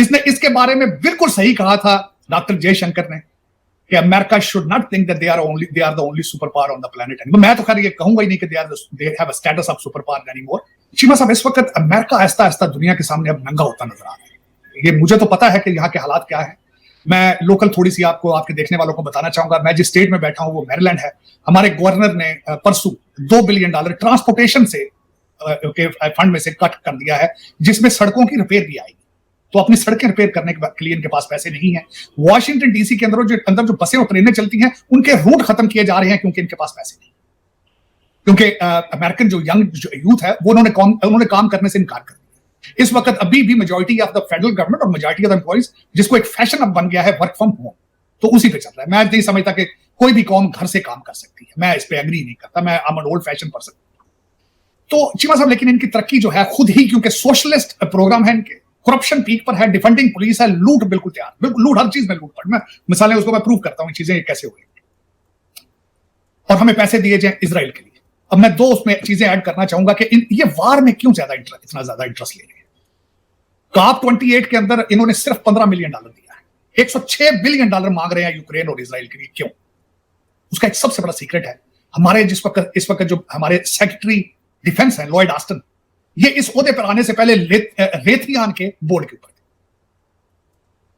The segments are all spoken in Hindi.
इसने इसके बारे में बिल्कुल सही कहा था डॉक्टर जयशंकर ने कि America should not think that they are the only super power on the planet. मैं तो खैर ये कहूंगा ही नहीं कि they have a status of super power anymore. Cheema sahab, इस वक्त अमेरिका आहिस्ता आहिस्ता दुनिया के सामने अब नंगा होता नजर आ रहा है। ये मुझे तो पता है कि यहाँ के हालात क्या है। मैं लोकल थोड़ी सी आपको, आपके देखने वालों को बताना चाहूंगा। मैं जिस स्टेट में बैठा हूं वो मैरीलैंड है। हमारे गवर्नर ने परसों $2 बिलियन ट्रांसपोर्टेशन से के फंड में से कट कर दिया है, जिसमें सड़कों की रिपेयर भी आएगी। तो अपनी सड़कें रिपेयर करने के लिए इनके पास पैसे नहीं है। वॉशिंगटन डीसी के अंदर जो बसें और ट्रेनें चलती हैं उनके रूट खत्म किए जा रहे हैं क्योंकि इनके पास पैसे नहीं। क्योंकि अमेरिकन जो यंग यूथ है वो उन्होंने काम करने से इनकार कर दिया। इस वक्त अभी भी majority of the federal government और मेजॉरिटी ऑफ द एम्प्लॉइज, जिसको एक फैशन अब बन गया है वर्क फ्रॉम होम, तो उसी पे चल रहा है। मैं नहीं समझता कि कोई भी कौम घर से काम कर सकती है। मैं इस पे एग्री नहीं करता। मैं am an old fashion person. तो चीमा साहब, लेकिन इनकी तरक्की जो है खुद ही, क्योंकि सोशलिस्ट प्रोग्राम है इनके, करप्शन पीक पर है, डिफेंडिंग पुलिस है, लूट बिल्कुल तैयार, बिल्कुल लूट, हर चीज में लूट पड़। मैं मिसालें उसको मैं प्रूव करता हूँ चीजें कैसे हुई। और हमें पैसे दिए जाए इजराइल के लिए। अब मैं दो उसमें चीजें ऐड करना चाहूंगा कि ये वार में क्यों इतना ज्यादा इंटरेस्ट ले रहे हैं। COP 28 के अंदर इन्होंने सिर्फ $15 मिलियन दिया है। $106 बिलियन मांग रहे हैं यूक्रेन और इजराइल के लिए। क्यों? उसका एक सबसे बड़ा सीक्रेट है। हमारे इस वक्त जो हमारे सेक्रेटरी डिफेंस है लॉयड ऑस्टिन, ये इस ओहदे पर आने से पहले रेथरियान के बोर्ड के ऊपर थे।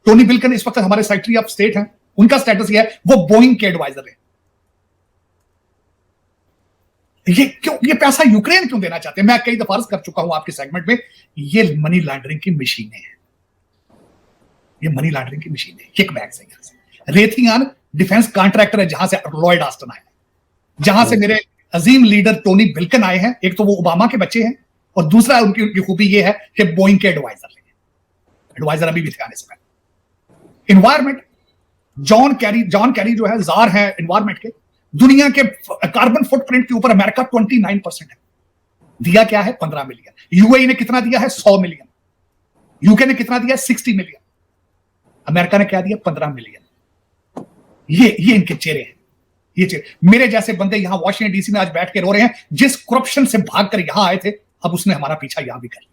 टोनी बिल्कन इस वक्त हमारे सेक्रेटरी ऑफ स्टेट हैं। उनका स्टेटस ये है वो बोइंग के एडवाइजर है। ये पैसा यूक्रेन क्यों देना चाहते हैं? मैं कई दफा अर्ज कर चुका हूं आपके सेगमेंट में, ये मनी लॉन्ड्रिंग की मशीनें हैं। ये मनी लॉन्ड्रिंग की मशीनें, किकबैक्स हैं। रेथियान डिफेंस कॉन्ट्रैक्टर है जहां से लॉयड ऑस्टिन आए हैं, जहां से मेरे अजीम लीडर टोनी बिल्कन आए हैं। एक तो वो ओबामा के बच्चे हैं और दूसरा उनकी खूबी ये है कि बोइंग के एडवाइजर अभी भी थे आने से पहले। एनवायरमेंट, जॉन कैरी जो है जार है एनवायरमेंट के। दुनिया के कार्बन फुटप्रिंट के ऊपर अमेरिका 29% है। दिया क्या है? 15 मिलियन। यूएई ने कितना दिया है? 100 मिलियन। यूके ने कितना दिया है? 60 मिलियन। अमेरिका ने क्या दिया? 15 मिलियन। ये इनके चेहरे हैं। ये चेहरे, मेरे जैसे बंदे यहां वॉशिंगटन डीसी में आज बैठ के रो रहे हैं। जिस करप्शन से भागकर यहां आए थे, अब उसने हमारा पीछा यहां भी कर लिया।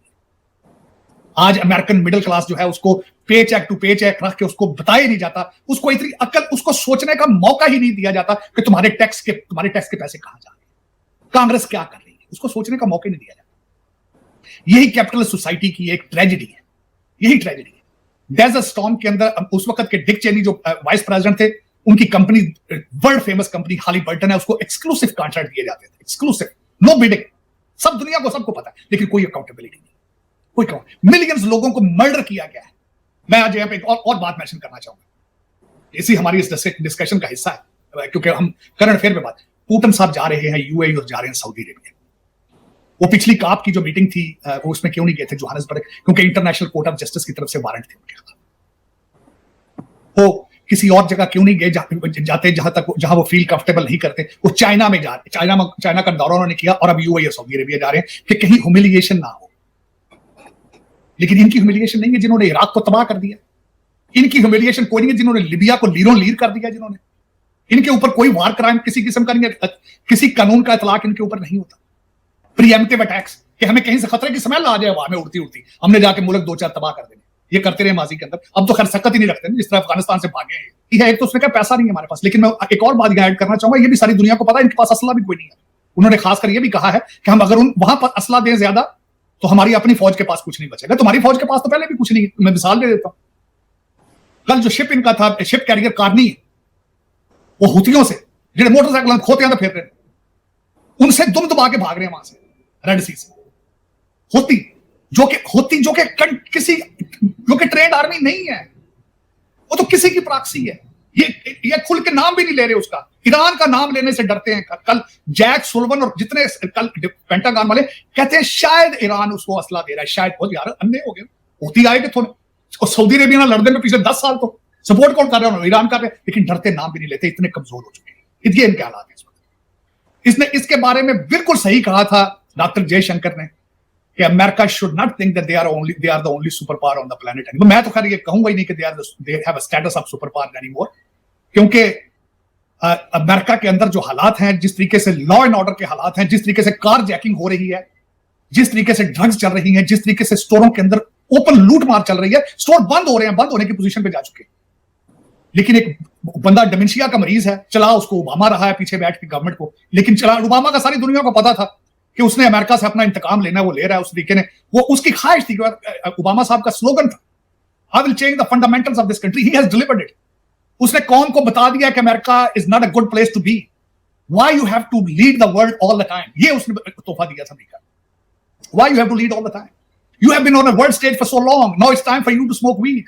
आज अमेरिकन मिडिल क्लास जो है उसको पे चेक टू पे चेक रख के उसको बताया नहीं जाता। उसको इतनी अकल, उसको सोचने का मौका ही नहीं दिया जाता कि तुम्हारे टैक्स के पैसे कहां जा रहे हैं, कांग्रेस क्या कर रही है, उसको सोचने का मौका नहीं दिया जाता। यही कैपिटलिस्ट सोसाइटी की एक ट्रेजेडी है। यही ट्रेजेडी है। डेजर्ट स्टॉर्म के अंदर उस वक्त के डिक चेनी जो वाइस प्रेसिडेंट थे, उनकी company, world famous company Halliburton है, उसको एक्सक्लूसिव कॉन्ट्रैक्ट दिए जाते थे। Exclusive, no bidding. सब दुनिया को सबको पता है, लेकिन कोई अकाउंटेबिलिटी नहीं, कोई। मिलियंस लोगों को मर्डर किया गया है। मैं आज यहाँ पे एक और बात मेंशन करना चाहूंगा, इसी हमारी इस डिस्कशन का हिस्सा है, क्योंकि हम करंट अफेयर पे बात। पुतिन साहब जा रहे हैं यूएई और जा रहे हैं सऊदी अरेबिया। वो पिछली काप की जो मीटिंग थी वो उसमें क्यों नहीं गए थे जोहान्सबर्ग? क्योंकि इंटरनेशनल कोर्ट ऑफ जस्टिस की तरफ से वारंट थे उनके खिलाफ। वो किसी और जगह क्यों नहीं गए जाते जहां वो फील कंफर्टेबल नहीं करते? वो चाइना में जा रहे, चाइना का दौरा उन्होंने किया और अब यूएई और सऊदी अरेबिया जा रहे हैं कि कहीं ह्यूमिलिएशन ना हो। लेकिन इनकी ह्यूमिलिएशन नहीं है जिन्होंने इराक को तबाह कर दिया। इनकी ह्यूमिलिएशन कोई नहीं है जिन्होंने लिबिया को लीरों लीर कर दिया। जिन्होंने, इनके ऊपर कोई वार क्राइम किसी किस्म का नहीं है, किसी कानून का इतलाक इनके ऊपर नहीं होता। प्रीएम्प्टिव अटैक्स कि हमें कहीं से खतरे की स्मेल आ जाए हवा में उड़ती उड़ती, हमने जाके मुल्क 2-4 तबाह कर देने। ये करते रहे माजी के अंदर। अब तो खैर सकत ही नहीं रखते जिस तरह अफगानिस्तान से भागे हैं। एक तो उसने कहा पैसा नहीं है हमारे पास। लेकिन मैं एक और बात ऐड करना चाहूंगा, ये भी सारी दुनिया को पता है इनके पास असला भी कोई नहीं है। उन्होंने खासकर ये भी कहा है कि हम अगर वहां पर असला दें ज्यादा तो हमारी अपनी फौज के पास कुछ नहीं बचेगा। तुम्हारी फौज के पास तो पहले भी कुछ नहीं। मैं मिसाल दे देता हूं, कल जो शिप इनका था, शिप कैरियर कार्नी, वो हुतियों से जो मोटरसाइकिल खोते फिर रहे, उनसे दुम दबा के भाग रहे हैं वहां से, रेड सी से। होती जो कि किसी जो कि ट्रेंड आर्मी नहीं है, वो तो किसी की प्रॉक्सी है। ये खुल के नाम भी नहीं ले रहे उसका। ईरान का नाम लेने से डरते हैं। कल जैक सुलिवान और जितने कल पेंटागन वाले कहते हैं शायद ईरान उसको असला दे रहा है, शायद। हो यार, अन्य हो गए। होती आए कि थोड़े सऊदी अरेबिया लड़ने में पिछले 10 साल तो सपोर्ट कौन कर रहे हैं? ईरान कर रहे, लेकिन डरते नाम भी नहीं लेते, इतने कमजोर हो चुके हैं। ये इनके हालात है इस वक्त। इसने इसके बारे में बिल्कुल सही कहा था डॉक्टर जयशंकर ने कि America should not think that they are the only super power on the planet anymore. मैं तो खैर ये कहूंगा ही नहीं कि they have a status of super power anymore, क्योंकि अमेरिका के अंदर जो हालात हैं, जिस तरीके से लॉ एंड ऑर्डर के हालात हैं, जिस तरीके से कार जैकिंग हो रही है, जिस तरीके से ड्रग्स चल रही हैं, जिस तरीके से स्टोरों के अंदर ओपन लूट मार चल रही है, स्टोर बंद हो रहे हैं, बंद होने की पोजीशन पे जा चुके हैं। लेकिन एक बंदा डिमेंशिया का मरीज है, चला उसको ओबामा रहा है पीछे बैठ के गवर्नमेंट को, लेकिन चला ओबामा का सारी दुनिया को पता था कि उसने अमेरिका से अपना इंतकाम लेना है, वो ले रहा है उस तरीके ने, वो उसकी ख्वाहिश थी। ओबामा साहब का स्लोगन था, I will change the fundamentals of this country, he has delivered it. उसने कौम को बता दिया कि America is not a good place to be, why you have to lead the world all the time, ये उसने तोहफा दिया था America. Why you have to lead all the time, you have been on a world stage for so long, now it's time for you to smoke weed.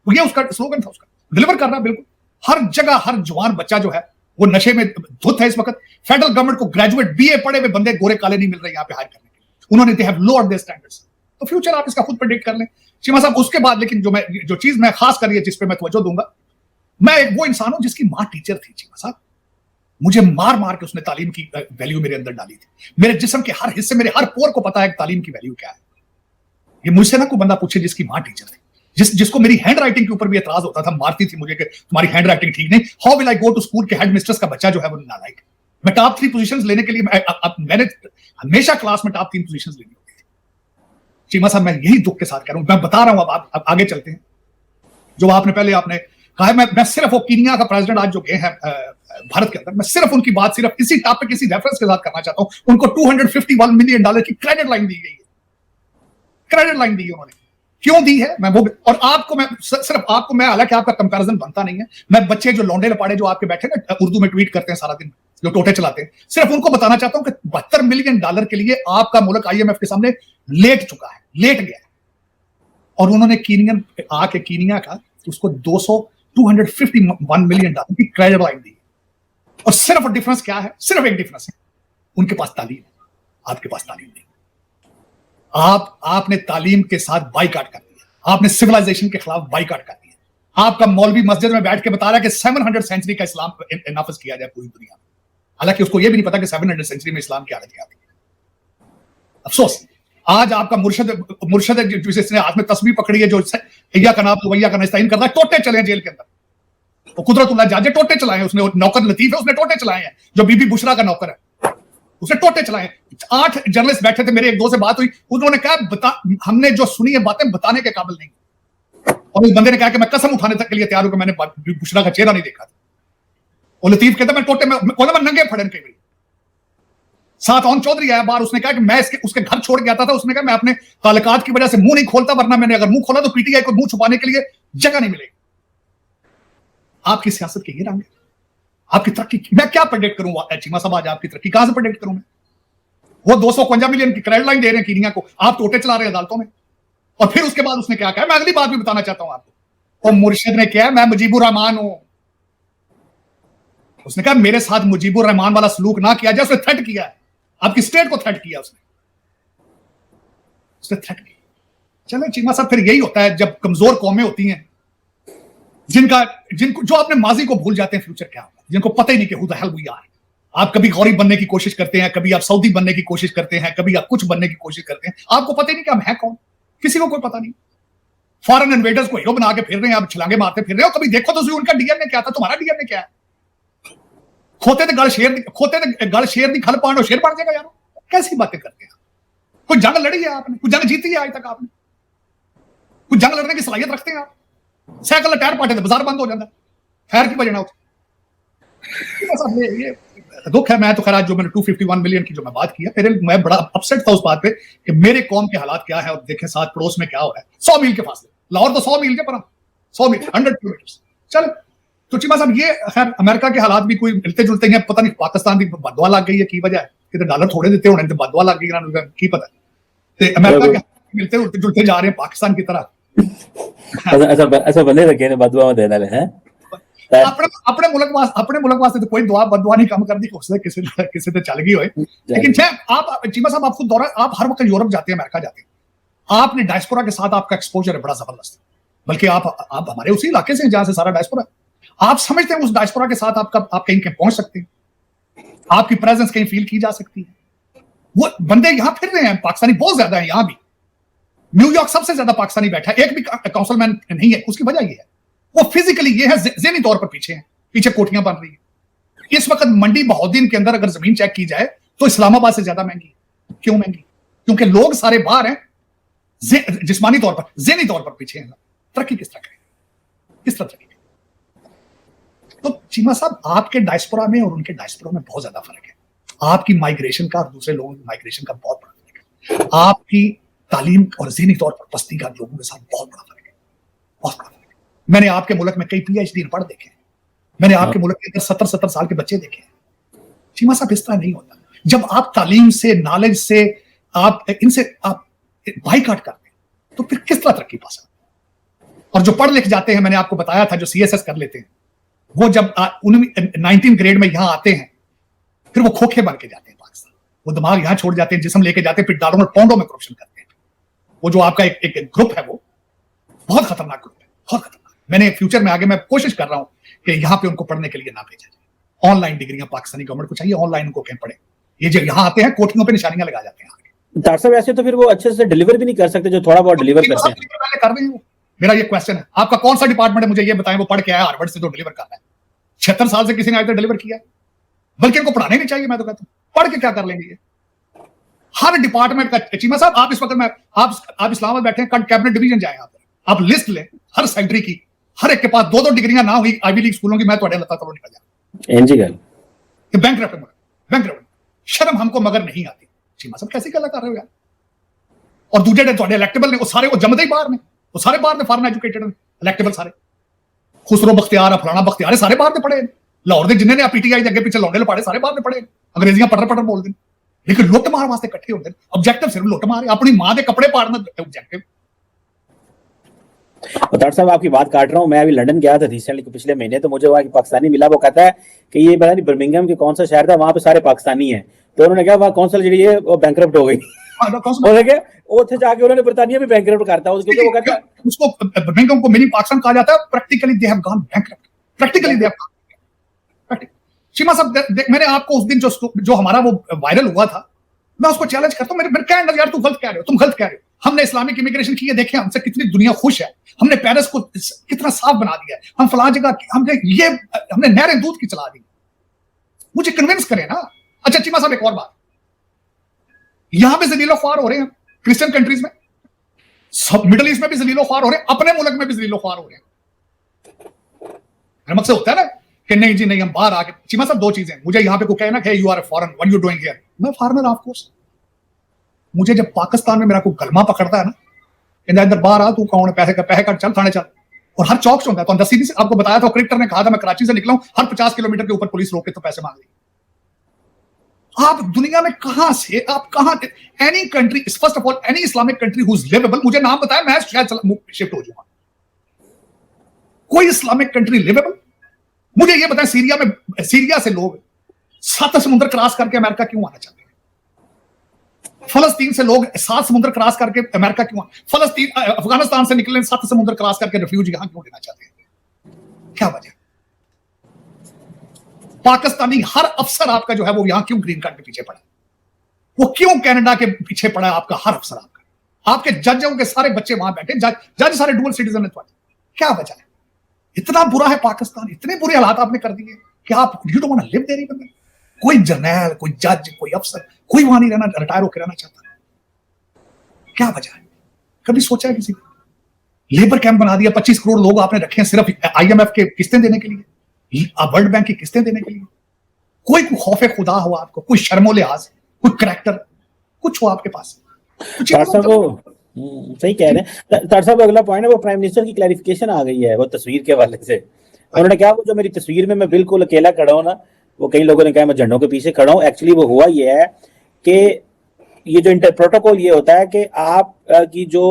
ये उसका स्लोगन था, उसका डिलीवर कर रहा है बिल्कुल। हर जगह हर जवान बच्चा जो है वो नशे में धुत है इस वक्त। फेडरल गवर्नमेंट को ग्रेजुएट बीए पढ़े हुए बंदे गोरे काले नहीं मिल रहे यहाँ पे हायर करने के लिए, उन्होंने they have lowered there standards. तो फ्यूचर आप इसका खुद प्रेडिक्ट कर लें चीमा साहब। उसके बाद लेकिन जो चीज मैं खास कर जिस पे मैं तवज्जो दूंगा, मैं एक वो इंसान हूं जिसकी मां टीचर थी चीमा साहब। मुझे मार मार के उसने तालीम की वैल्यू मेरे अंदर डाली थी। मेरे जिस्म के हर हिस्से, मेरे हर पोर को पता है तालीम की वैल्यू क्या है। ये मुझसे ना कोई बंदा पूछे जिसकी मां टीचर थी, जिसको मेरी हैंड राइटिंग के ऊपर भी एतराज होता था, मारती थी मुझे कि तुम्हारी हैंड राइटिंग ठीक नहीं, how will I go to school के हेड मिस्ट्रेस का बच्चा जो है वो नालायक। मैं टॉप 3 पोजीशंस लेने के लिए मैंने हमेशा क्लास में टॉप 3 पोजीशंस लेनी होती थी चीमा साहब। मैं यही दुख के साथ कह रहा हूं, मैं बता रहा हूं। अब आगे चलते हैं। जो आपने कहा है, मैं सिर्फ वो कीनिया का प्रेसिडेंट आज जो गए हैं भारत के अंदर, मैं सिर्फ उनकी बात सिर्फ इसी टॉपिक, इसी रेफरेंस के साथ करना चाहता हूं। उनको $251 मिलियन की क्रेडिट लाइन दी गई है, क्रेडिट लाइन दी है उन्होंने। क्यों दी है मैं वो, और आपको मैं सिर्फ आपको मैं, हालांकि आपका कंपैरिजन बनता नहीं है, मैं बच्चे जो लौंडे लपाड़े जो आपके बैठे ना उर्दू में ट्वीट करते हैं सारा दिन, जो टोटे चलाते हैं, सिर्फ उनको बताना चाहता हूं कि $72 मिलियन के लिए आपका मुल्क IMF के सामने लेट चुका है, लेट गया है। और उन्होंने कीनिया का उसको $251 मिलियन की क्रेडिट लाइन दी। और सिर्फ डिफरेंस क्या है? सिर्फ एक डिफरेंस है, उनके पास तालीम है, आपके पास तालीम नहीं। आपने तालीम के साथ बाइकाट कर दिया, आपने सिविलाइजेशन के खिलाफ बाइकाट कर दिया। आपका मौलवी मस्जिद में बैठ के बता रहा है कि 700 सेंचुरी का इस्लाम नाफिज किया जाए पूरी दुनिया में, हालांकि उसको यह भी नहीं पता कि 700 सेंचुरी में इस्लाम की हालत क्या थी। अफसोस, आज आपका मुर्शद जिसने हाथ में तस्बीह पकड़ी है, जो अय्या का नाम वैया का नस्ताइन करता है, टोटे चले जेल के अंदर। वो कुदरतुल्लाह जाजे टोटे चलाए उसने, नौकर लतीफ है उसने टोटे चलाए हैं, जो बीबी बुशरा का नौकर है उसने टोटे चलाए। 8 जर्नलिस्ट बैठे थे, मेरे एक दो से बात हुई, उन्होंने कहा हमने जो सुनी है बातें बताने के काबिल नहीं। और उस बंदे ने कहा कि मैं कसम उठाने तक के लिए तैयार हूं कि मैंने बुशरा का चेहरा नहीं देखा था। और लतीफ कहता मैं टोटे में नंगे फड़न कई बार। साथ ऑन चौधरी आया बाहर, उसने कहा कि मैं उसके घर छोड़ के आता था, उसने कहा मैं अपने ताल्लुकात की वजह से मुंह नहीं खोलता, वरना मैंने अगर मुंह खोला तो PTI को मुंह छुपाने के लिए जगह नहीं मिलेगी। आपकी सियासत के ये रंग है, आपकी तरक्की मैं क्या प्रेडिक्ट करूं चीमा साहब? आज आपकी तरक्की कहां से प्रेडिक्ट करूं मैं? वो 251 मिलियन की क्रेडिट लाइन दे रहे हैं कीनिया को, आप टोटे चला रहे हैं अदालतों में। और फिर उसके बाद उसने क्या कहा, मैं अगली बात भी बताना चाहता हूं आपको। और मुर्शिद ने क्या, मैं मुजीबुर रहमान हूं। उसने कहा मेरे साथ मुजीबुर रहमान वाला सलूक ना किया जाए। उसने थ्रेट किया है, आपकी स्टेट को थ्रेट किया उसने थ्रेट किया। चले चीमा साहब, फिर यही होता है जब कमजोर कौमें होती हैं, जिनको जो अपने माजी को भूल जाते हैं फ्यूचर क्या होगा, जिनको पता ही नहीं कि who the hell we are. आप कभी गौरी बनने की कोशिश करते हैं, कभी आप सऊदी बनने की कोशिश करते हैं, कभी आप कुछ बनने की कोशिश करते हैं, आपको पता ही नहीं कि हम हैं कौन, किसी को कोई पता नहीं। फॉरेन इन्वेडर्स को हीरो बना के फिर रहे हैं, आप छलांगे मारते फिर रहे हो। कभी देखो तो उनका डीएनए क्या था, तुम्हारा डीएनए क्या है? खोते थे गल शेर दी खल पांडो शेर बन जाएगा यार, कैसी बातें करते हैं? कोई जंग लड़ी है आपने? कोई जंग जीती है आज तक आपने? कोई जंग लड़ने की सलाहियत रखते हैं आप? साइकिल टायर पाटे थे, बाजार बंद हो जाता, खैर की बजना होती। ये दुख है। मैं तो खैर आज जो मैंने 251 मिलियन की जो मैं बात किया, मैं बड़ा अपसेट था उस बात पे कि मेरे कौम के हालात क्या है, और देखें साथ पड़ोस में क्या हो रहा है। 100 मील के फासले, लाहौर तो 100 मील के पर 100 मील 100 किलोमीटर। चल तो चीमा साहब, ये खैर अमेरिका के हालात भी कोई मिलते जुलते हैं। पता नहीं पाकिस्तान की बददुआ लग गई है की वजह है कि डॉलर थोड़े देते होने, बददुआ लग गई की पता। अमेरिका के मिलते जुलते जा रहे हैं पाकिस्तान की तरह। ऐसा बने लगे ने बददुआ में देने हैं। अपने मुल्क वास्ते तो कोई दुआ बददुआ नहीं कम कर दी, किसी से चल गई होए। लेकिन आप चीमा साहब, आप खुद दौरा, आप हर वक्त यूरोप जाते हैं, अमेरिका जाते हैं, आपने डायस्पोरा के साथ आपका एक्सपोजर है बड़ा जबरदस्त। बल्कि आप हमारे उसी इलाके से जहां से सारा डायस्पोरा, आप समझते हैं उस डायस्पोरा के साथ आप कहीं पहुंच सकते हैं, आपकी प्रेजेंस कहीं फील की जा सकती है। वो बंदे यहां फिर रहे हैं, पाकिस्तानी बहुत ज्यादा है यहां भी। न्यूयॉर्क सबसे ज्यादा पाकिस्तानी बैठा है, एक भी काउंसिलमैन नहीं है। उसकी वजह यह है वो फिजिकली ये है, ज़हनी तौर पर पीछे हैं, पीछे कोठियां बन रही है। इस वक्त मंडी बहाउद्दीन के अंदर अगर जमीन चेक की जाए तो इस्लामाबाद से ज्यादा महंगी है। क्यों महंगी? क्योंकि लोग सारे बाहर हैं, जिस्मानी तौर पर, ज़हनी तौर पर पीछे हैं, तरक्की किस तरह करेंगे, किस तरह तरक्की करेंगे? तो चीमा साहब, आपके डायस्पोरा में और उनके डायस्पोरा में बहुत ज्यादा फर्क है। आपकी माइग्रेशन का और दूसरे लोगों की माइग्रेशन का बहुत बड़ा फर्क है। आपकी तालीम और ज़हनी तौर पर पस्ती का लोगों के साथ बहुत बड़ा फर्क है, बहुत बड़ा फर्क है। मैंने आपके मुल्क में कई PhD पढ़ देखे हैं, मैंने आपके मुल्क के अंदर 70-70 साल के बच्चे देखे हैं। चीमा साहब, इस तरह नहीं होता। जब आप तालीम से, नॉलेज से, आप इनसे आप बाइकाट करते हैं तो फिर किस तरह तरक्की पा सकते? और जो पढ़ लिख जाते हैं, मैंने आपको बताया था, जो CSS कर लेते हैं, वो जब 19 ग्रेड में यहां आते हैं, फिर वो खोखे बन के जाते हैं पाकिस्तान। वो दिमाग यहां छोड़ जाते हैं, जिस्म लेके जाते हैं, फिर डॉलरों में पाउंडों में करप्शन करते हैं। वो जो आपका एक ग्रुप है, वो बहुत खतरनाक ग्रुप है, बहुत खतरनाक। मैंने फ्यूचर में आगे मैं कोशिश कर रहा हूं कि यहां पे उनको पढ़ने के लिए ना भेजा जाए। ऑनलाइन डिग्रियां पाकिस्तानी गवर्नमेंट को चाहिए, ऑनलाइन उनको कहीं पढ़े। ये जो यहां आते हैं, कोठियों पे निशानियां लगा जाते हैं। डॉक्टर साहब, ऐसे तो फिर वो अच्छे से डिलीवर भी नहीं कर सकते, जो थोड़ा बहुत डिलीवर करते हैं। कर रहे हैं। मेरा ये क्वेश्चन है, आपका कौन सा डिपार्टमेंट है, मुझे ये बताएं, वो पढ़ के आया हार्वर्ड से, तो डिलीवर कर रहा है? 76 साल से किसी ने आज तक डिलीवर किया है? बल्कि इनको पढ़ाने नहीं चाहिए। मैं तो कहता हूं, पढ़ के क्या कर लेंगे ये? हर डिपार्टमेंट का। चीमा साहब, आप इस वक्त में आप इस्लामाबाद बैठे हैं, कैबिनेट डिवीजन जाए, आप लिस्ट लें हर सेक्रेटरी की, हर एक के पास 2-2 डिग्रियां ना हुई आईवी लीग स्कूलों की, मैं तो लता करो निकल जाए। बैंक शर्म हमको मगर नहीं आती। चीमा साहब, कैसी गल कर रहे हो यार? और दूजे जो इलेक्टेबल ने, वो सारे वो जमदे ही बाहर ने, वो सारे बाहर ने, फॉरेन एजुकेटेड इलेक्टेबल सारे, खुसरो बख्तियार, फलाना बख्तियार, सारे बाहर ने पढ़े। लाहौर के जिन्हें PTI अगे पीछे लौंडे पढ़े, सारे बाहर ने पढ़े, अंग्रेजियां पढ़ बोलते हैं, लेकिन लुट मार वास्ते इकट्ठे होते हैं। ऑब्जेक्टिव सिर्फ लुट मार, अपनी मां के कपड़े पाड़ना ऑब्जेक्टिव। डॉक्टर साहब, आपकी बात काट रहा हूँ, मैं अभी लंदन गया था रिसेंटली, पिछले महीने, तो मुझे वहाँ पाकिस्तानी मिला। वो कहता है कि ये पता नहीं बर्मिंघम के कौन सा शहर था, वहां पे सारे पाकिस्तानी हैं। तो उन्होंने कहा वहाँ कौंसल जी है वो बैंकरप्ट हो गई। उन्होंने कहा उसे जाके उन्होंने बर्तानिया भी बैंकरप्ट करता, उसके वो कहता है उसको बर्मिंघम को मिनी पाकिस्तान कहा जाता है। Practically they have gone bankrupt, practically they have gone. Cheema साहब, मैंने आपको उस दिन जो हमारा वो वायरल हुआ था, मैं उसको चैलेंज करता हूं। मेरे कहना यार, तुम गलत कह रहे हो, तुम गलत कह रहे हो। हमने इस्लामिक इमिग्रेशन की है, देखें हमसे कितनी दुनिया खुश है। हमने पेरिस को कितना साफ बना दिया है, हम फलां जगह हमने नहरें दूध की चला दी। मुझे कन्विंस करें ना। अच्छा चीमा साहब, एक और बात, यहां पे जलीलो ख्वार हो रहे हैं क्रिश्चियन कंट्रीज में, सब मिडिल ईस्ट में भी जलीलो ख्वार हो रहे हैं, अपने मुल्क में भी जलीलो ख्वार हो रहे हैं। मेरा मकसद होता है ना कि नहीं जी नहीं, हम बाहर आके। चीमा साहब, 2 चीजें, मुझे यहां पे कोई कहे ना कि you are a foreign, what you doing here, मैं फॉरेनर ऑफ कोर्स। मुझे जब पाकिस्तान में मेरा कोई गलमा पकड़ता है ना, कहता इधर बाहर आ, तू कौन है, पैसे कट, चल थाने चल, और हर चौक से होता है। तो 10 से आपको बताया था, क्रिकेटर ने कहा था, मैं कराची से निकला हूं, हर 50 किलोमीटर के ऊपर पुलिस रोक के तो पैसे मांग ली। आप दुनिया में कहां से, आप कहां, any country, first of all any Islamic country who is livable, मुझे नाम बताया, मैं शायद शिफ्ट हो जाऊंगा। कोई इस्लामिक कंट्री लिवेबल? मुझे ये बताएं, सीरिया से लोग 7 समुद्र क्रॉस करके अमेरिका क्यों आना चाहते हैं? फलस्तीन से लोग 7 समुद्र क्रॉस करके अमेरिका क्यों अफगानिस्तान से निकले 7 समुद्र क्रॉस करके रिफ्यूज यहां क्यों लेना चाहते हैं? क्या वजह? पाकिस्तानी हर अफसर आपका जो है वो यहां क्यों ग्रीन कार्ड के पीछे पड़ा? वो क्यों कनाडा के पीछे पड़ा है? आपका हर अफसर, आपके जजों के सारे बच्चे वहां बैठे, जज सारे डुअल सिटीजन है। क्या वजह है? इतना बुरा है पाकिस्तान, इतने बुरे हालात आपने कर दिए कि आप you don't want to live there even. कोई जर्नैल, कोई जज, कोई अफसर, कोई वहां नहीं रहना, रिटायर होकर रहना चाहता। क्या वजह है? कभी सोचा है किसी ने? लेबर कैंप बना दिया, 25 करोड़ लोग आपने रखे हैं सिर्फ IMF के किस्तें देने के लिए, वर्ल्ड बैंक की किस्तें देने के लिए। कोई खौफ खुदा हो आपको, कोई शर्मो लिहाज, कोई करैक्टर कुछ हो आपके पास? सही कह रहे हैं डॉक्टर साहब। अगला पॉइंट है वो प्राइम मिनिस्टर की क्लैरिफिकेशन आ गई है वो तस्वीर के हवाले से। उन्होंने कहा वो जो मेरी तस्वीर में मैं बिल्कुल अकेला खड़ा हूं ना, वो कई लोगों ने कहा मैं झंडों के पीछे खड़ा हूं। एक्चुअली वो हुआ ये है कि ये जो इंटर प्रोटोकॉल ये होता है कि आप की जो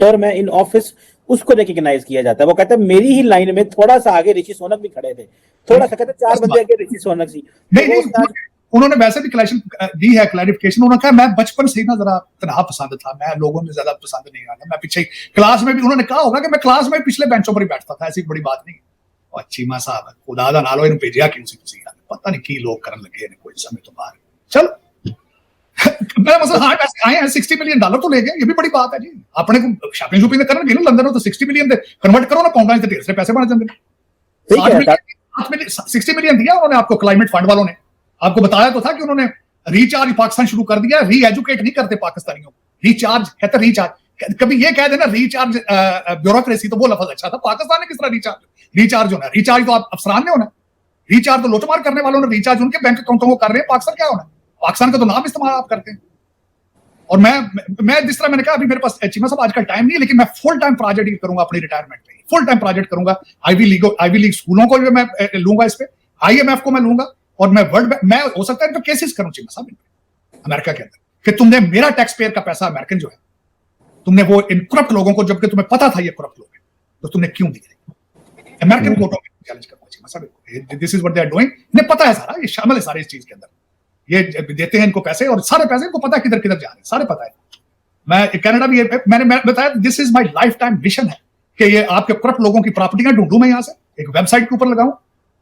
टर्म है इन ऑफिस उसको रिकॉग्नाइज किया जाता है। वो कहता है मेरी ही लाइन में थोड़ा सा आगे ऋषि सोनक भी खड़े थे, थोड़ा सा कहते 4 बंदे आगे ऋषि सोनक सी। नहीं, उन्होंने वैसे भी दी है क्लैरिफिकेशन। उन्होंने कहा मैं बचपन से ही ना जरा तनहा पसंद था, मैं लोगों में ज्यादा पसंद नहीं आता, मैं पीछे क्लास में भी, उन्होंने कहा होगा कि मैं क्लास में पिछले बेंचों पर ही बैठता था, ऐसी बड़ी बात नहीं। और चीमा साहब खुदा दा नालो इन्हें भेजा क्यों सी पता नहीं की लोग करने लगे कोई समय तो बाहर चल मेरा मतलब हाँ पैसे आए हैं, $60 मिलियन तो ले गए, ये भी बड़ी बात है जी। अपने को शॉपिंग शॉपिंग करने गए लंदन तो 60 मिलियन दे कन्वर्ट करो ना पाउंड से, ढेर से पैसे बन जाते। 60 मिलियन दिया उन्होंने आपको, क्लाइमेट फंड वालों ने आपको बताया तो था कि उन्होंने रिचार्ज पाकिस्तान शुरू कर दिया, री एजुकेट नहीं करते पाकिस्तानियों को। रिचार्ज कहते रिचार्ज, कभी ये कह देना रिचार्ज ब्यूरोक्रेसी, तो वो लफ्ज अच्छा था। पाकिस्तान ने किस तरह रिचार्ज होना, रिचार्ज तो आप अफसरान ने होना, रिचार्ज तो लूटमार करने वालों ने, रिचार्ज उनके बैंक अकाउंटों को कर रहे हैं। पाकिस्तान क्या होना, पाकिस्तान का तो नाम इस्तेमाल आप करते हैं। और मैं जिस तरह मैंने कहा, अभी मेरे पास चीमा साहब आजकल टाइम नहीं है, लेकिन मैं फुल टाइम प्रोजेक्ट करूंगा अपनी रिटायरमेंट में, फुल टाइम प्रोजेक्ट करूंगा। आईवी लीग स्कूलों को मैं लूंगा इस पे, IMF को मैं लूंगा, और मैं वर्ल्ड मैं हो सकता है इन पे केसेस करूं चीमा साहब अमेरिका के अंदर, कि तुमने मेरा टैक्स पेयर का पैसा, अमेरिकन जो है, तुमने वो इन करप्ट लोगों को, जबकि तुम्हें पता था ये करप्ट लोग हैं, तो तुमने क्यों दिए? अमेरिकन कोर्टों में चैलेंज करूंगा Cheema sahab, this is what they are doing. इन्हें पता है सारा, ये शामिल है सारे इस चीज के अंदर, ये देते हैं इनको पैसे, और सारे पैसे इनको पता है किधर किधर जा रहे हैं, सारे पता है। मैं कनाडा भी, मैंने बताया this is my life time mission है कि ये आपके करप्ट लोगों की प्रॉपर्टियां ढूंढूं मैं, यहां से एक वेबसाइट के ऊपर लगाऊं,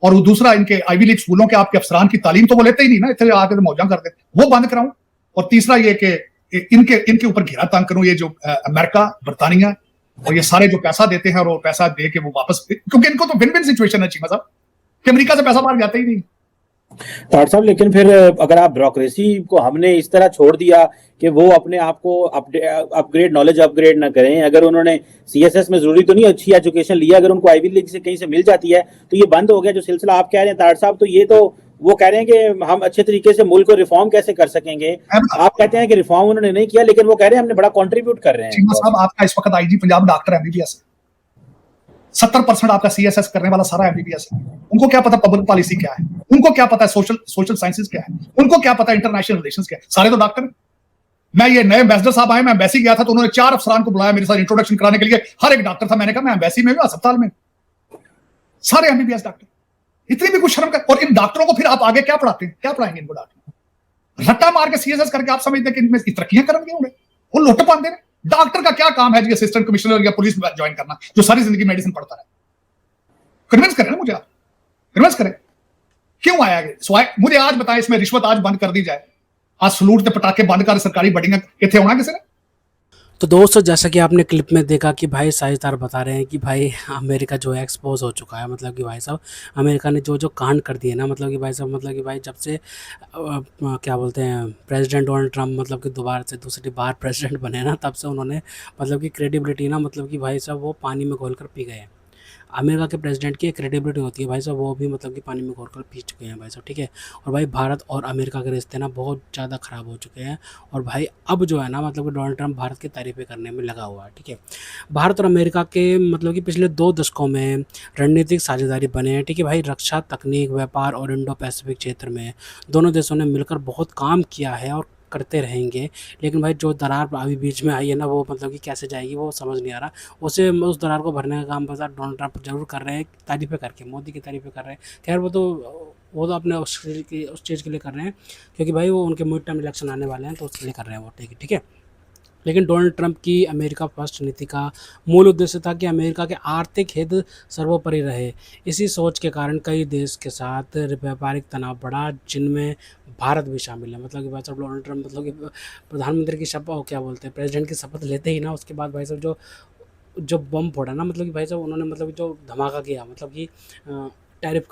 और दूसरा इनके आईवी लीग स्कूलों के आपके अफसरान की तालीम तो वो लेते ही नहीं ना, इतने आके तो मौजा करते, वो बंद कराऊं। और तीसरा ये कि इनके ऊपर घेरा तंग करूं, ये जो अमेरिका, बर्तानिया और ये सारे जो पैसा देते हैं, और वो पैसा दे के वो वापस, क्योंकि इनको तो विन विन सिचुएशन है चीमा साहब, कि अमेरिका से पैसा बाहर जाता ही नहीं। तार साहब, लेकिन फिर अगर आप ब्यूरोक्रेसी को हमने इस तरह छोड़ दिया कि वो अपने आप को अपग्रेड, नॉलेज अपग्रेड ना करें, अगर उन्होंने CSS में जरूरी तो नहीं अच्छी एजुकेशन लिया, अगर उनको आईवी लीग से कहीं से मिल जाती है तो ये बंद हो गया जो सिलसिला आप कह रहे हैं तार साहब। तो ये तो वो कह रहे हैं कि हम अच्छे तरीके से मुल्क को रिफॉर्म कैसे कर सकेंगे। आप कहते हैं कि रिफॉर्म उन्होंने नहीं किया, लेकिन वो कह रहे हैं हमने बड़ा कंट्रीब्यूट कर रहे हैं। साहब आपका इस वक्त IG पंजाब डॉक्टर MBBS 70% आपका CSS करने वाला सारा MBBS है। उनको क्या पता पब्लिक पॉलिसी क्या है, उनको क्या पता सोशल साइंसेज क्या है, उनको क्या पता इंटरनेशनल रिलेशंस क्या है, सारे तो डॉक्टर। मैं ये नए एम्बेसडर साहब आए, मैं एम्बेसी गया था तो उन्होंने 4 अफसरान को बुलाया मेरे साथ इंट्रोडक्शन कराने के लिए, हर एक डॉक्टर था। मैंने कहा मैं एम्बेसी में हूं, अस्पताल में, सारे MBBS डॉक्टर, इतनी भी कुछ शर्म कर। और इन डॉक्टरों को फिर आप आगे क्या पढ़ाते हैं, क्या पढ़ाएंगे इनको डॉक्टर? रट्टा मार के CSS करके आप समझते हैं कि इनमें तरक्कियां करेंगे उन्हें, वो लुट पाते हैं। डॉक्टर का क्या काम है जी, असिस्टेंट कमिश्नर या पुलिस में ज्वाइन करना, जो सारी जिंदगी मेडिसिन पढ़ता है? कन्विंस करें ना मुझे, आप कन्विंस करें क्यों आया ये। मुझे आज बताएं, इसमें रिश्वत आज बंद कर दी जाए, आज सलूट ते पटाखे बंद कर सरकारी बडिंग इतने होना किसी ने। तो दोस्तों, जैसा कि आपने क्लिप में देखा कि भाई साहिदार बता रहे हैं कि भाई अमेरिका जो है एक्सपोज हो चुका है, मतलब कि भाई साहब अमेरिका ने जो जो कांड कर दिए ना, मतलब कि भाई साहब, मतलब कि भाई जब से क्या बोलते हैं प्रेसिडेंट डोनाल्ड ट्रम्प मतलब कि दोबारा से दूसरी बार प्रेसिडेंट बने ना, तब से उन्होंने मतलब कि क्रेडिबिलिटी ना, मतलब कि भाई साहब वो पानी में घोल कर पी गए हैं। अमेरिका के प्रेसिडेंट की एक क्रेडिबिलिटी होती है भाई साहब, वो भी मतलब कि पानी में घोल कर पी चुके हैं भाई साहब, ठीक है। और भाई भारत और अमेरिका के रिश्ते ना बहुत ज़्यादा ख़राब हो चुके हैं, और भाई अब जो है ना, मतलब कि डोनाल्ड ट्रम्प भारत की तारीफ़ें करने में लगा हुआ है, ठीक है। भारत और अमेरिका के मतलब कि पिछले 2 दशकों में रणनीतिक साझेदारी बने हैं, ठीक है भाई। रक्षा, तकनीक, व्यापार और इंडो पैसिफिक क्षेत्र में दोनों देशों ने मिलकर बहुत काम किया है और करते रहेंगे। लेकिन भाई जो दरार अभी बीच में आई है ना, वो मतलब कि कैसे जाएगी वो समझ नहीं आ रहा। उस दरार को भरने का काम बस डोनाल्ड ट्रम्प जरूर कर रहे हैं, तारीफ़ें करके, मोदी की तारीफ़ें कर रहे हैं। खैर वो तो अपने उस चीज़ के लिए कर रहे हैं, क्योंकि भाई वो उनके मिड टर्म इलेक्शन आने वाले हैं, तो उसके लिए कर रहे हैं वो, ठीक है। लेकिन डोनाल्ड ट्रंप की अमेरिका फर्स्ट नीति का मूल उद्देश्य था कि अमेरिका के आर्थिक हित सर्वोपरि रहे। इसी सोच के कारण कई देश के साथ व्यापारिक तनाव बढ़ा, जिनमें भारत भी शामिल है। मतलब कि भाई साहब डोनाल्ड ट्रंप मतलब कि प्रधानमंत्री की शपथ, क्या बोलते हैं, प्रेसिडेंट की शपथ लेते ही ना, उसके बाद भाई साहब जो बम फोड़ा ना, मतलब कि भाई साहब उन्होंने मतलब जो धमाका किया, मतलब कि टैरिफ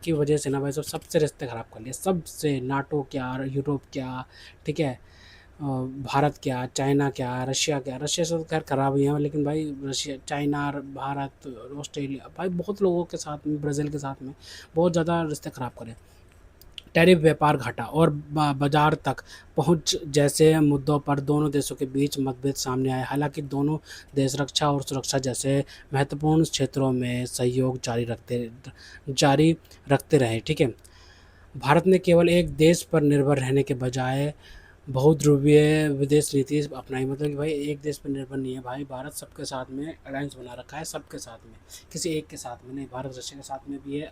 की वजह से ना भाई साहब सबसे रिश्ते ख़राब कर लिए, सबसे। नाटो क्या, यूरोप क्या, ठीक है, भारत क्या, चाइना क्या, रशिया से तो खैर ख़राब ही है, लेकिन भाई रशिया, चाइना, भारत, ऑस्ट्रेलिया, भाई बहुत लोगों के साथ में, ब्राज़ील के साथ में बहुत ज़्यादा रिश्ते ख़राब करे। टैरिफ व्यापार घटा और बाजार तक पहुंच जैसे मुद्दों पर दोनों देशों के बीच मतभेद सामने आए। हालांकि दोनों देश रक्षा और सुरक्षा जैसे महत्वपूर्ण क्षेत्रों में सहयोग जारी रखते रहे, ठीक है। भारत ने केवल एक देश पर निर्भर रहने के बजाय बहुध्रुवीय विदेश नीति अपनाई। मतलब कि भाई एक देश पर निर्भर नहीं है भाई, भारत सबके साथ में अलायंस बना रखा है, सबके साथ में, किसी एक के साथ में नहीं। भारत रशिया के साथ में भी है,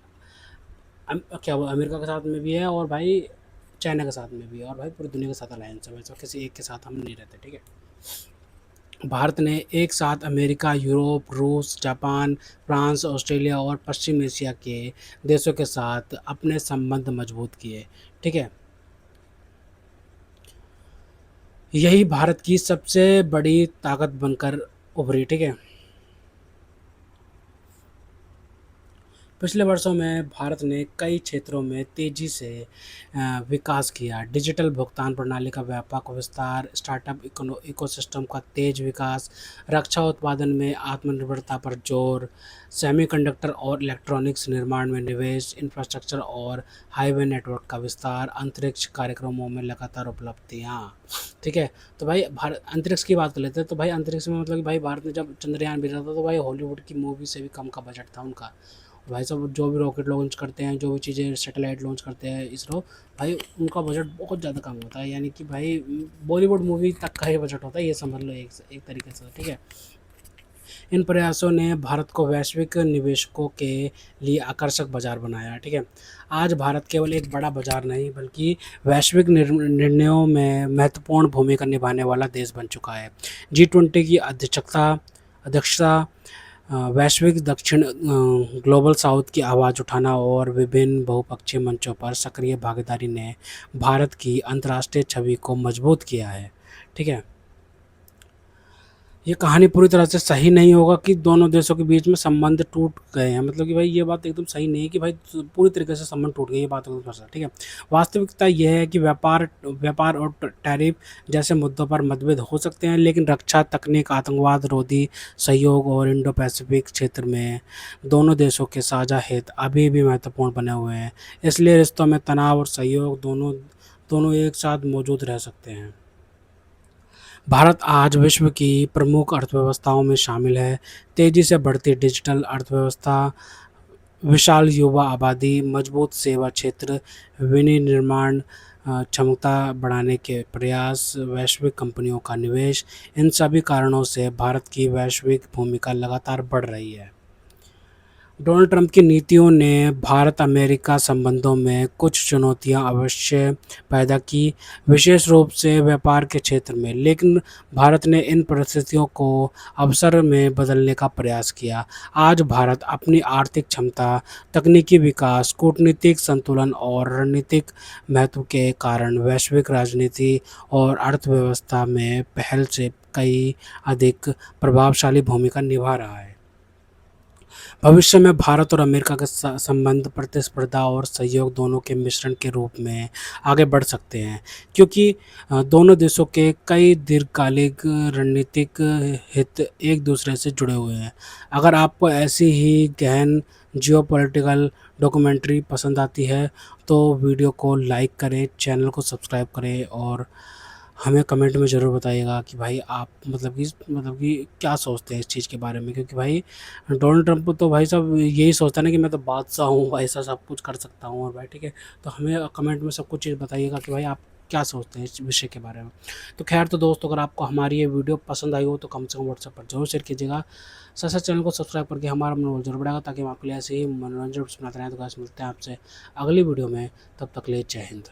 क्या वो अमेरिका के साथ में भी है, और भाई चाइना के साथ में भी है, और भाई पूरी दुनिया के साथ अलायंस है भाई साहब, किसी एक के साथ हम नहीं रहते, ठीक है। भारत ने एक साथ अमेरिका, यूरोप, रूस, जापान, फ्रांस, ऑस्ट्रेलिया और पश्चिम एशिया के देशों के साथ अपने संबंध मजबूत किए, ठीक है। यही भारत की सबसे बड़ी ताकत बनकर उभरी, ठीक है। पिछले वर्षों में भारत ने कई क्षेत्रों में तेज़ी से विकास किया। डिजिटल भुगतान प्रणाली का व्यापक विस्तार, स्टार्टअप इकोसिस्टम का तेज विकास, रक्षा उत्पादन में आत्मनिर्भरता पर जोर, सेमीकंडक्टर और इलेक्ट्रॉनिक्स निर्माण में निवेश, इंफ्रास्ट्रक्चर और हाईवे नेटवर्क का विस्तार, अंतरिक्ष कार्यक्रमों में लगातार उपलब्धियाँ। ठीक है? तो भाई भारत अंतरिक्ष की बात कर लेते हैं, तो भाई अंतरिक्ष में मतलब कि भाई भारत ने जब चंद्रयान भेजा था, तो भाई हॉलीवुड की मूवी से भी कम का बजट था उनका। भाई साहब जो भी रॉकेट लॉन्च करते हैं, जो भी चीज़ें सैटेलाइट लॉन्च करते हैं इसरो, भाई उनका बजट बहुत ज़्यादा कम होता है, यानी कि भाई बॉलीवुड मूवी तक का ही बजट होता है, ये समझ लो एक तरीके से। ठीक है? इन प्रयासों ने भारत को वैश्विक निवेशकों के लिए आकर्षक बाजार बनाया। ठीक है? आज भारत केवल एक बड़ा बाजार नहीं, बल्कि वैश्विक निर्णयों में महत्वपूर्ण भूमिका निभाने वाला देश बन चुका है। G20 की अध्यक्षता, वैश्विक दक्षिण, ग्लोबल साउथ की आवाज़ उठाना और विभिन्न बहुपक्षीय मंचों पर सक्रिय भागीदारी ने भारत की अंतर्राष्ट्रीय छवि को मजबूत किया है। ठीक है? ये कहानी पूरी तरह से सही नहीं होगा कि दोनों देशों के बीच में संबंध टूट गए हैं, मतलब कि भाई ये बात एकदम सही नहीं है कि भाई पूरी तरीके से संबंध टूट गए, ये बात एकदम सही है। ठीक है? वास्तविकता यह है कि व्यापार और टैरिफ जैसे मुद्दों पर मतभेद हो सकते हैं, लेकिन रक्षा, तकनीक, आतंकवाद रोधी सहयोग और इंडो पैसिफिक क्षेत्र में दोनों देशों के साझा हित अभी भी महत्वपूर्ण बने हुए हैं। इसलिए रिश्तों में तनाव और सहयोग दोनों दोनों एक साथ मौजूद रह सकते हैं। भारत आज विश्व की प्रमुख अर्थव्यवस्थाओं में शामिल है। तेज़ी से बढ़ती डिजिटल अर्थव्यवस्था, विशाल युवा आबादी, मजबूत सेवा क्षेत्र, विनिर्माण क्षमता बढ़ाने के प्रयास, वैश्विक कंपनियों का निवेश, इन सभी कारणों से भारत की वैश्विक भूमिका लगातार बढ़ रही है। डोनाल्ड ट्रंप की नीतियों ने भारत अमेरिका संबंधों में कुछ चुनौतियां अवश्य पैदा की, विशेष रूप से व्यापार के क्षेत्र में, लेकिन भारत ने इन परिस्थितियों को अवसर में बदलने का प्रयास किया। आज भारत अपनी आर्थिक क्षमता, तकनीकी विकास, कूटनीतिक संतुलन और रणनीतिक महत्व के कारण वैश्विक राजनीति और अर्थव्यवस्था में पहल से कई अधिक प्रभावशाली भूमिका निभा रहा है। भविष्य में भारत और अमेरिका के संबंध प्रतिस्पर्धा और सहयोग दोनों के मिश्रण के रूप में आगे बढ़ सकते हैं, क्योंकि दोनों देशों के कई दीर्घकालिक रणनीतिक हित एक दूसरे से जुड़े हुए हैं। अगर आपको ऐसी ही गहन जियोपॉलिटिकल डॉक्यूमेंट्री पसंद आती है, तो वीडियो को लाइक करें, चैनल को सब्सक्राइब करें और हमें कमेंट में ज़रूर बताइएगा कि भाई आप मतलब कि क्या सोचते हैं इस चीज़ के बारे में, क्योंकि भाई डोनाल्ड ट्रंप तो भाई साहब यही सोचता है ना कि मैं तो बादशाह हूँ, ऐसा सब कुछ कर सकता हूँ, और भाई ठीक है, तो हमें कमेंट में सब कुछ चीज़ बताइएगा कि भाई आप क्या सोचते हैं इस विषय के बारे में। तो खैर, तो दोस्तों अगर आपको हमारी ये वीडियो पसंद आई हो तो कम से कम व्हाट्सएप पर जरूर शेयर कीजिएगा। साथ साथ चैनल को सब्सक्राइब करके हमारा मनोबल जरूर बढ़ाएगा, ताकि हम आपके लिए ऐसे ही मनोरंजन बनाते रहें। तो गाइस मिलते हैं आपसे अगली वीडियो में, तब तक ले जय हिंद।